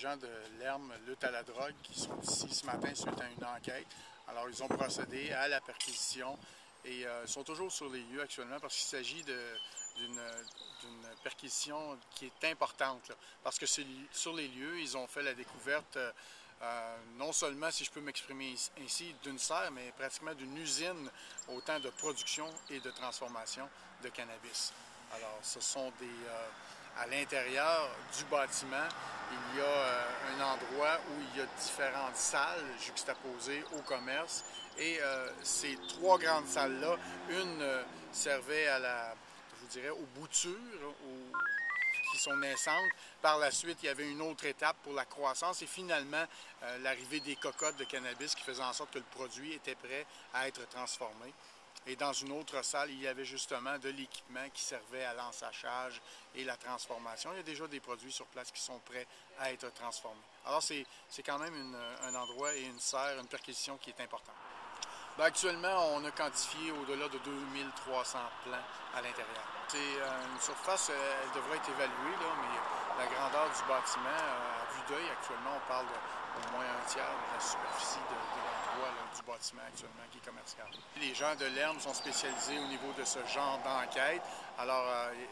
gens de l'ERM Lutte à la drogue qui sont ici ce matin suite à une enquête. Alors, ils ont procédé à la perquisition et sont toujours sur les lieux actuellement parce qu'il s'agit d'une perquisition qui est importante. Là, parce que sur les lieux, ils ont fait la découverte non seulement, si je peux m'exprimer ainsi, d'une serre, mais pratiquement d'une usine autant de production et de transformation de cannabis. Alors, ce sont à l'intérieur du bâtiment, il y a un endroit où il y a différentes salles juxtaposées au commerce. Et ces trois grandes salles-là, une servait je vous dirais, aux boutures, qui sont naissantes. Par la suite, il y avait une autre étape pour la croissance et finalement, l'arrivée des cocottes de cannabis qui faisait en sorte que le produit était prêt à être transformé. Et dans une autre salle, il y avait justement de l'équipement qui servait à l'ensachage et la transformation. Il y a déjà des produits sur place qui sont prêts à être transformés. Alors, c'est quand même un endroit et une serre, une perquisition qui est importante. Bien, actuellement, on a quantifié au-delà de 2300 plants à l'intérieur. C'est une surface, elle devrait être évaluée, là, mais la grandeur du bâtiment, à vue d'œil, actuellement, on parle d'au moins un tiers de la superficie de l'endroit du bâtiment actuellement qui est commercial. Les gens de l'ERM sont spécialisés au niveau de ce genre d'enquête. Alors,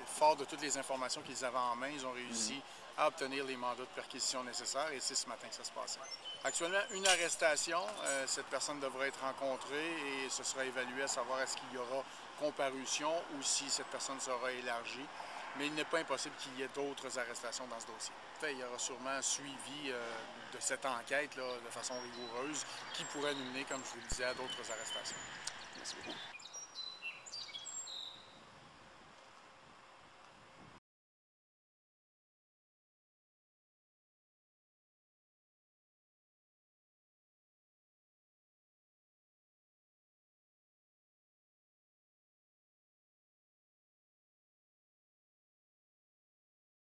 fort de toutes les informations qu'ils avaient en main, ils ont réussi à obtenir les mandats de perquisition nécessaires et c'est ce matin que ça se passait. Actuellement, une arrestation. Cette personne devra être rencontrée et ce sera évalué à savoir est-ce qu'il y aura comparution ou si cette personne sera élargie. Mais il n'est pas impossible qu'il y ait d'autres arrestations dans ce dossier. Il y aura sûrement un suivi de cette enquête là, de façon rigoureuse qui pourrait nous mener, comme je vous le disais, à d'autres arrestations. Merci beaucoup.